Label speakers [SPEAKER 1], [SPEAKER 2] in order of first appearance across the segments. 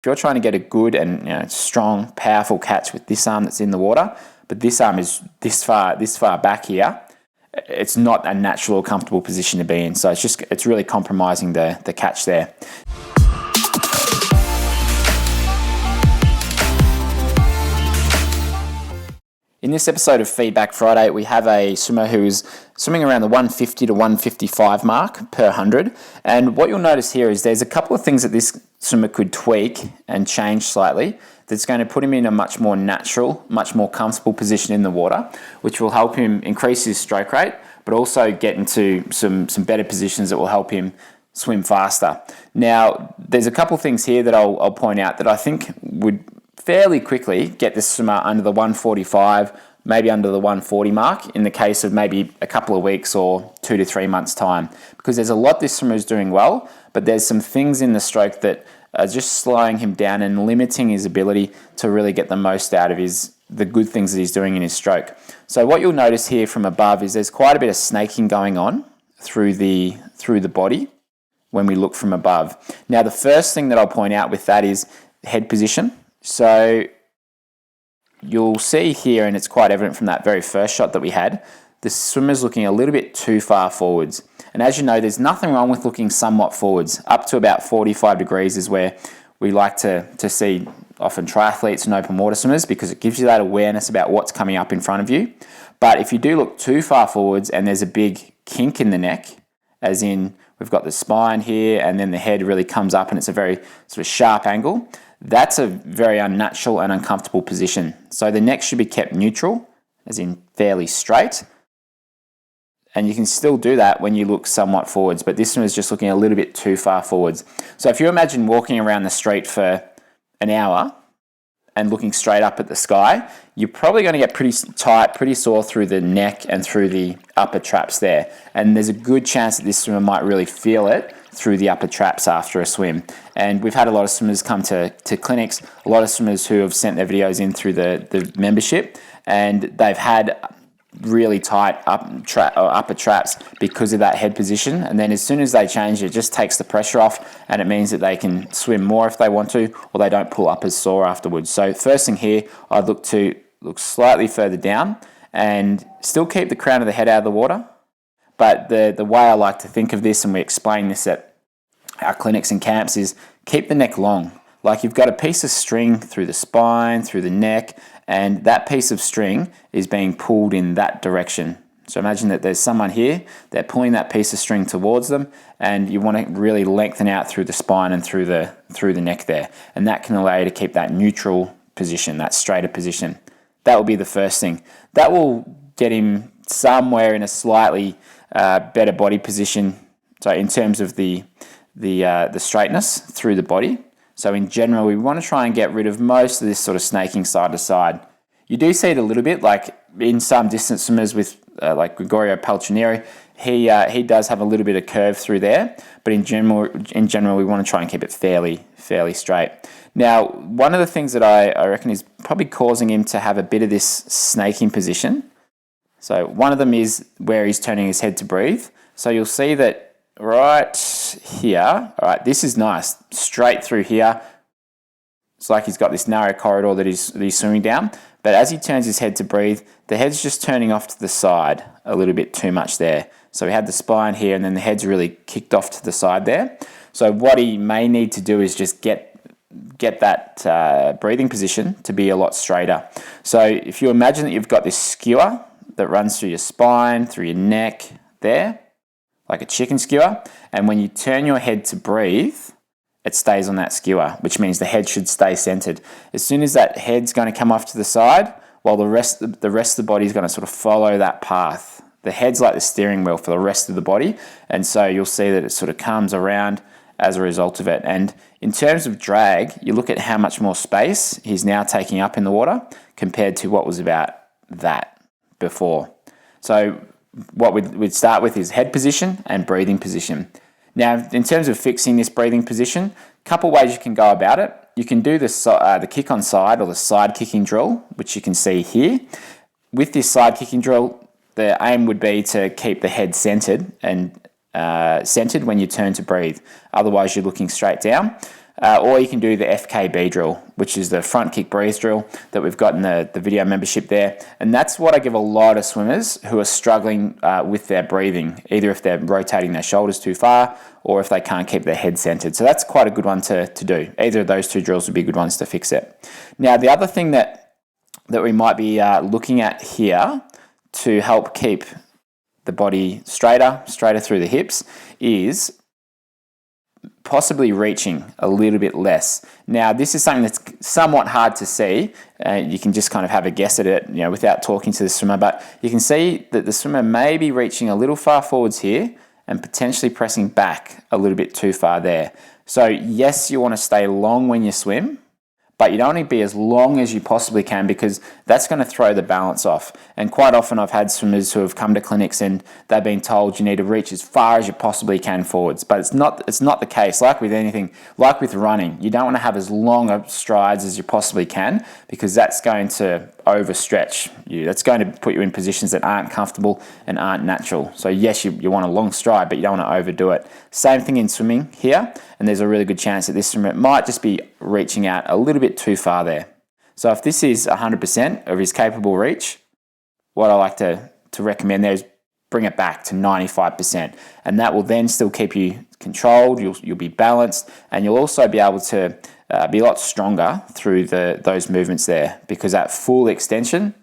[SPEAKER 1] If you're trying to get a good and strong, powerful catch with this arm that's in the water, but this arm is this far back here, it's not a natural or comfortable position to be in. So it's really compromising the catch there. In this episode of Feedback Friday, we have a swimmer who is swimming around the 150 to 155 mark per 100. And what you'll notice here is there's a couple of things that this swimmer could tweak and change slightly that's going to put him in a much more natural, much more comfortable position in the water, which will help him increase his stroke rate, but also get into some better positions that will help him swim faster. Now, there's a couple of things here that I'll point out that I think would fairly quickly get this swimmer under the 145, maybe under the 140 mark in the case of maybe a couple of weeks or 2 to 3 months time, because there's a lot this swimmer is doing well, but there's some things in the stroke that are just slowing him down and limiting his ability to really get the most out of the good things that he's doing in his stroke. So what you'll notice here from above is there's quite a bit of snaking going on through the body when we look from above. Now, the first thing that I'll point out with that is head position. So you'll see here, and it's quite evident from that very first shot that we had, the swimmer's looking a little bit too far forwards. And as you know, there's nothing wrong with looking somewhat forwards. Up to about 45 degrees is where we like to see often triathletes and open water swimmers, because it gives you that awareness about what's coming up in front of you. But if you do look too far forwards and there's a big kink in the neck, as in we've got the spine here and then the head really comes up and it's a very sort of sharp angle, that's a very unnatural and uncomfortable position. So the neck should be kept neutral, as in fairly straight. And you can still do that when you look somewhat forwards, but this one is just looking a little bit too far forwards. So if you imagine walking around the street for an hour and looking straight up at the sky, you're probably going to get pretty tight, pretty sore through the neck and through the upper traps there. And there's a good chance that this swimmer might really feel it through the upper traps after a swim. And we've had a lot of swimmers come to clinics, a lot of swimmers who have sent their videos in through the membership, and they've had really tight upper traps because of that head position. And then as soon as they change, it just takes the pressure off, and it means that they can swim more if they want to, or they don't pull up as sore afterwards. So first thing here, I'd look slightly further down and still keep the crown of the head out of the water. But the way I like to think of this, and we explain this at our clinics and camps, is keep the neck long. Like you've got a piece of string through the spine, through the neck, and that piece of string is being pulled in that direction. So imagine that there's someone here, they're pulling that piece of string towards them, and you want to really lengthen out through the spine and through the neck there. And that can allow you to keep that neutral position, that straighter position. That will be the first thing. That will get him somewhere in a slightly better body position. So in terms of the straightness through the body. So in general, we want to try and get rid of most of this sort of snaking side to side. You do see it a little bit, like in some distance swimmers with like Gregorio Paltrinieri, he does have a little bit of curve through there, but in general, we want to try and keep it fairly straight. Now, one of the things that I reckon is probably causing him to have a bit of this snaking position. So one of them is where he's turning his head to breathe. So you'll see that right here, all right, this is nice, straight through here. It's like he's got this narrow corridor that he's swimming down, but as he turns his head to breathe, the head's just turning off to the side a little bit too much there. So we had the spine here, and then the head's really kicked off to the side there. So what he may need to do is just get that breathing position to be a lot straighter. So if you imagine that you've got this skewer that runs through your spine, through your neck there, like a chicken skewer, and when you turn your head to breathe, it stays on that skewer, which means the head should stay centered. As soon as that head's going to come off to the side, while the rest of the body is going to sort of follow that path. The head's like the steering wheel for the rest of the body, and so you'll see that it sort of comes around as a result of it. And in terms of drag, you look at how much more space he's now taking up in the water compared to what was about that before. So what we'd start with is head position and breathing position. Now, in terms of fixing this breathing position, a couple ways you can go about it. You can do the kick on side, or the side kicking drill, which you can see here. With this side kicking drill, the aim would be to keep the head centered and centered when you turn to breathe. Otherwise, you're looking straight down. or you can do the FKB drill, which is the front kick breathe drill that we've got in the video membership there. And that's what I give a lot of swimmers who are struggling with their breathing, either if they're rotating their shoulders too far or if they can't keep their head centered. So that's quite a good one to do. Either of those two drills would be good ones to fix it. Now, the other thing that we might be looking at here to help keep the body straighter through the hips is possibly reaching a little bit less. Now, this is something that's somewhat hard to see. You can just kind of have a guess at it, without talking to the swimmer, but you can see that the swimmer may be reaching a little far forwards here and potentially pressing back a little bit too far there. So yes, you want to stay long when you swim, but you don't want to be as long as you possibly can, because that's going to throw the balance off. And quite often I've had swimmers who have come to clinics and they've been told you need to reach as far as you possibly can forwards. But it's not the case. Like with anything, like with running, you don't want to have as long of strides as you possibly can, because that's going to overstretch you. That's going to put you in positions that aren't comfortable and aren't natural. So yes, you want a long stride, but you don't want to overdo it. Same thing in swimming here, and there's a really good chance that this swimmer might just be reaching out a little bit too far there. So if this is 100% of his capable reach, what I like to recommend there is bring it back to 95%, and that will then still keep you controlled. You'll be balanced, and you'll also be able to be a lot stronger through those movements there, because at full extension,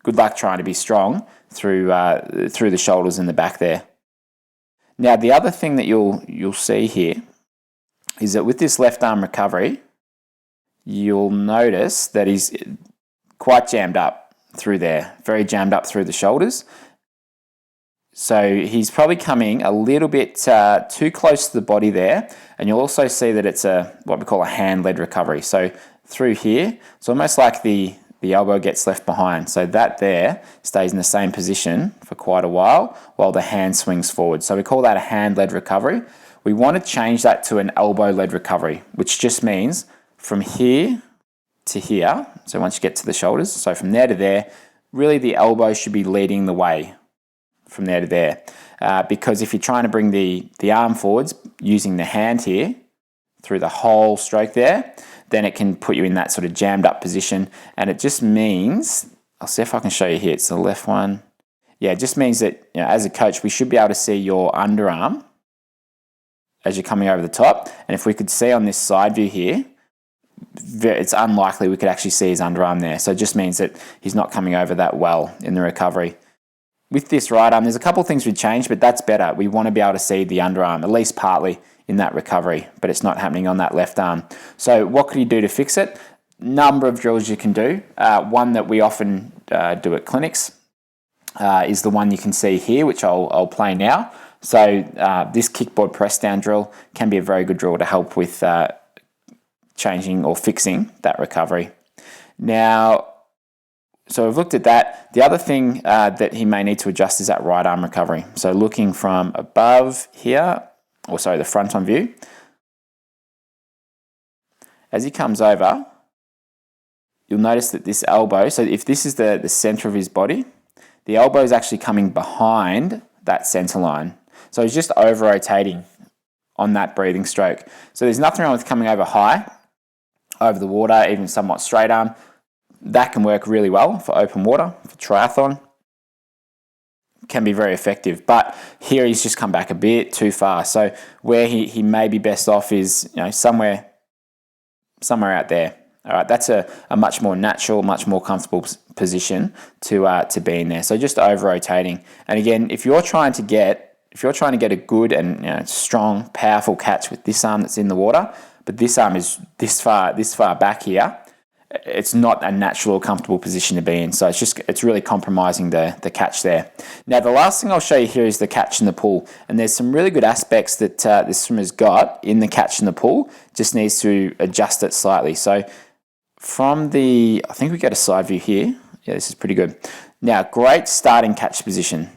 [SPEAKER 1] good luck trying to be strong through the shoulders and the back there. Now, the other thing that you'll see here is that with this left arm recovery, you'll notice that he's quite jammed up through there, very jammed up through the shoulders. So he's probably coming a little bit too close to the body there, and you'll also see that it's what we call a hand-led recovery. So through here, it's almost like the elbow gets left behind. So that there stays in the same position for quite a while the hand swings forward. So we call that a hand-led recovery. We want to change that to an elbow-led recovery, which just means from here to here, so once you get to the shoulders, so from there to there, really the elbow should be leading the way from there to there. Because if you're trying to bring the arm forwards using the hand here through the whole stroke there, then it can put you in that sort of jammed up position. And it just means, I'll see if I can show you here, it's the left one. Yeah, it just means that as a coach, we should be able to see your underarm as you're coming over the top. And if we could see on this side view here, it's unlikely we could actually see his underarm there. So it just means that he's not coming over that well in the recovery. With this right arm, there's a couple of things we changed, but that's better. We want to be able to see the underarm, at least partly, in that recovery, but it's not happening on that left arm. So what could you do to fix it? Number of drills you can do. One that we often do at clinics is the one you can see here, which I'll play now. So this kickboard press down drill can be a very good drill to help with changing or fixing that recovery. Now, so we've looked at that. The other thing that he may need to adjust is that right arm recovery. So looking from above here, or sorry, the front on view. As he comes over, you'll notice that this elbow, so if this is the center of his body, the elbow is actually coming behind that center line. So he's just over rotating on that breathing stroke. So there's nothing wrong with coming over high, over the water, even somewhat straight arm. That can work really well for open water, for triathlon. Can be very effective. But here he's just come back a bit too far. So where he may be best off is somewhere out there. All right, that's a much more natural, much more comfortable position to be in there. So just over rotating. And again, if you're trying to get a good and strong, powerful catch with this arm that's in the water, but this arm is this far back here, it's not a natural or comfortable position to be in. So it's really compromising the catch there. Now, the last thing I'll show you here is the catch and the pull. And there's some really good aspects that this swimmer's got in the catch and the pull, just needs to adjust it slightly. So from I think we get a side view here. Yeah, this is pretty good. Now, great starting catch position.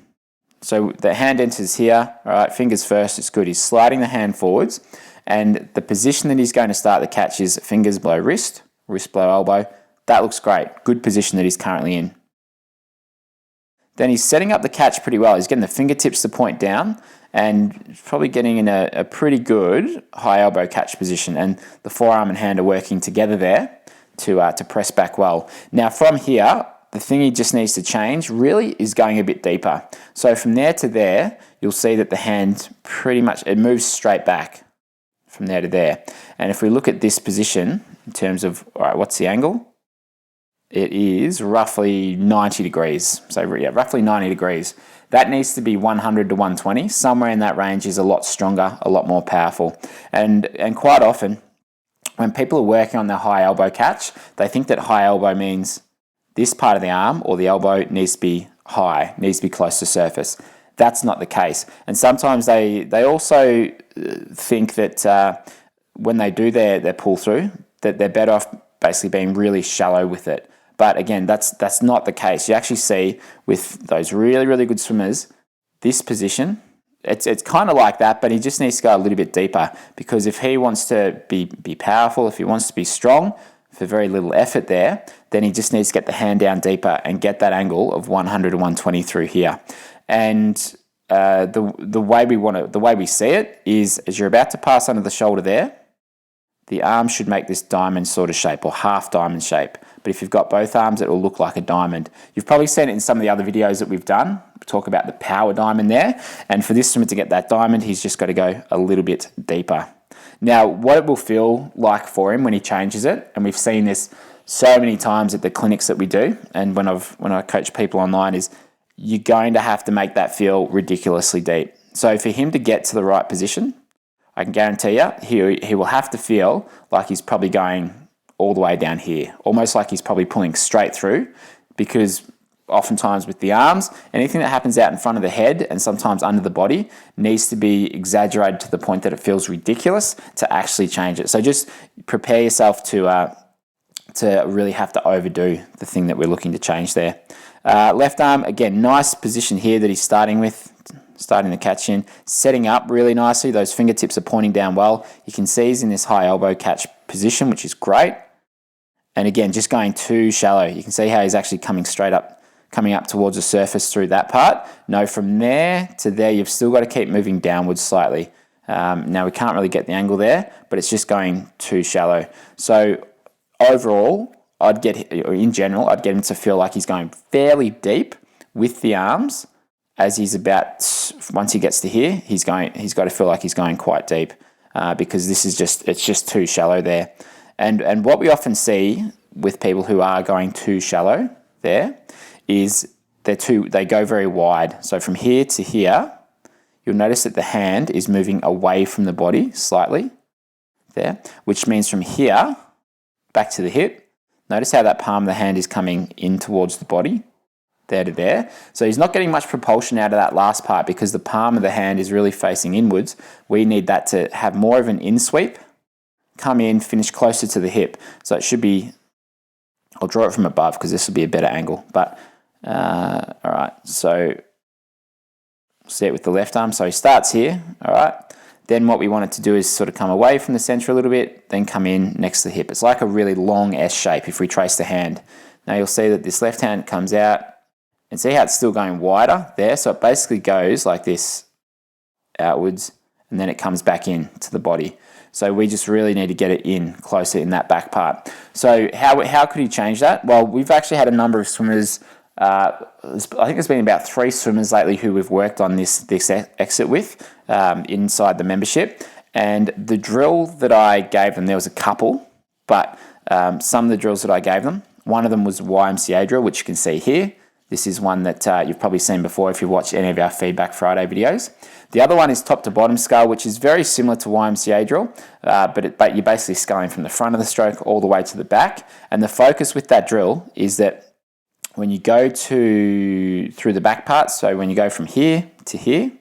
[SPEAKER 1] So the hand enters here, all right, fingers first, it's good. He's sliding the hand forwards, and the position that he's going to start the catch is fingers below wrist, wrist below elbow. That looks great. Good position that he's currently in. then he's setting up the catch pretty well. He's getting the fingertips to point down and probably getting in a pretty good high elbow catch position. And the forearm and hand are working together there to press back well. Now from here, the thing he just needs to change really is going a bit deeper. So from there to there, you'll see that the hand pretty much, it moves straight back from there to there. And if we look at this position in terms of, all right, what's the angle? It is roughly 90 degrees. So yeah, roughly 90 degrees. That needs to be 100 to 120. Somewhere in that range is a lot stronger, a lot more powerful. And quite often, when people are working on their high elbow catch, they think that high elbow means this part of the arm or the elbow needs to be high, needs to be close to surface. That's not the case. And sometimes they also think that when they do their pull through, that they're better off basically being really shallow with it. But again, that's not the case. You actually see with those really, really good swimmers, this position, it's kind of like that, but he just needs to go a little bit deeper, because if he wants to be powerful, if he wants to be strong, for very little effort there, then he just needs to get the hand down deeper and get that angle of 100 to 120 through here. And the way we see it is, as you're about to pass under the shoulder there, the arm should make this diamond sort of shape, or half diamond shape. But if you've got both arms, it will look like a diamond. You've probably seen it in some of the other videos that we've done. We talk about the power diamond there. And for this swimmer to get that diamond, he's just got to go a little bit deeper. Now, what it will feel like for him when he changes it, and we've seen this so many times at the clinics that we do, and when I coach people online, is you're going to have to make that feel ridiculously deep. So for him to get to the right position, I can guarantee you, he will have to feel like he's probably going all the way down here, almost like he's probably pulling straight through, because oftentimes with the arms, anything that happens out in front of the head and sometimes under the body needs to be exaggerated to the point that it feels ridiculous to actually change it. So just prepare yourself to really have to overdo the thing that we're looking to change there. Left arm, again, nice position here that he's starting the catch in, setting up really nicely. Those fingertips are pointing down well. You can see he's in this high elbow catch position, which is great. And again, just going too shallow. You can see how he's actually coming up towards the surface through that part. No, from there to there, you've still got to keep moving downwards slightly. Now, we can't really get the angle there, but it's just going too shallow. So overall, I'd get him to feel like he's going fairly deep with the arms. As once he gets to here, he's got to feel like he's going quite deep, because it's just too shallow there. And what we often see with people who are going too shallow there is they go very wide. So from here to here, you'll notice that the hand is moving away from the body slightly there, which means from here back to the hip, notice how that palm of the hand is coming in towards the body, there to there. So he's not getting much propulsion out of that last part, because the palm of the hand is really facing inwards. We need that to have more of an in sweep, come in, finish closer to the hip. So it should be, I'll draw it from above because this will be a better angle. But all right, so see it with the left arm. So he starts here, all right. Then what we want it to do is sort of come away from the center a little bit, then come in next to the hip. It's like a really long S shape if we trace the hand. Now you'll see that this left hand comes out, and see how it's still going wider there? So it basically goes like this outwards, and then it comes back in to the body. So we just really need to get it in closer in that back part. So how could he change that? Well, we've actually had a number of swimmers, I think there's been about 3 swimmers lately who we've worked on this exit with inside the membership. And the drill that I gave them, there was a couple, but some of the drills that I gave them, one of them was YMCA drill, which you can see here. This is one that you've probably seen before if you've watched any of our Feedback Friday videos. The other one is top to bottom scull, which is very similar to YMCA drill, but you're basically sculling from the front of the stroke all the way to the back. And the focus with that drill is that when you go through the back part, so when you go from here to here,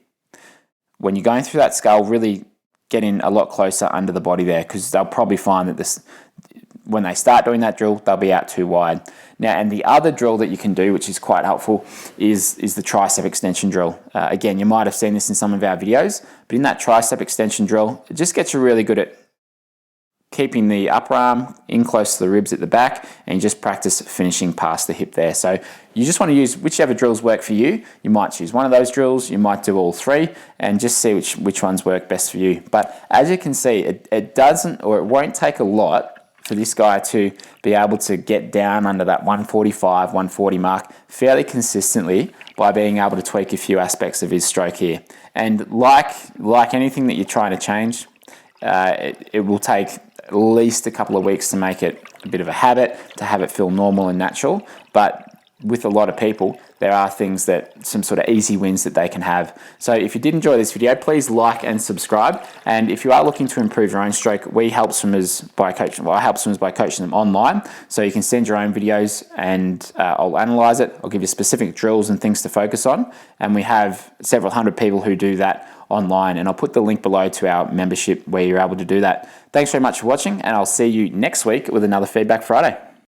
[SPEAKER 1] when you're going through that scull, really get in a lot closer under the body there, because they'll probably find that when they start doing that drill, they'll be out too wide. Now, and the other drill that you can do, which is quite helpful, is the tricep extension drill. Again, you might have seen this in some of our videos, but in that tricep extension drill, it just gets you really good at keeping the upper arm in close to the ribs at the back, and you just practice finishing past the hip there. So you just want to use whichever drills work for you. You might choose one of those drills, you might do all three, and just see which ones work best for you. But as you can see, it doesn't, or it won't take a lot for this guy to be able to get down under that 145, 140 mark fairly consistently by being able to tweak a few aspects of his stroke here. And like anything that you're trying to change, it will take at least a couple of weeks to make it a bit of a habit, to have it feel normal and natural. But with a lot of people, there are things that, some sort of easy wins that they can have. So if you did enjoy this video, please like and subscribe. And if you are looking to improve your own stroke, we help swimmers by coaching. Well, I help swimmers by coaching them online. So you can send your own videos, and I'll analyze it. I'll give you specific drills and things to focus on. And we have several hundred people who do that online. And I'll put the link below to our membership where you're able to do that. Thanks very much for watching, and I'll see you next week with another Feedback Friday.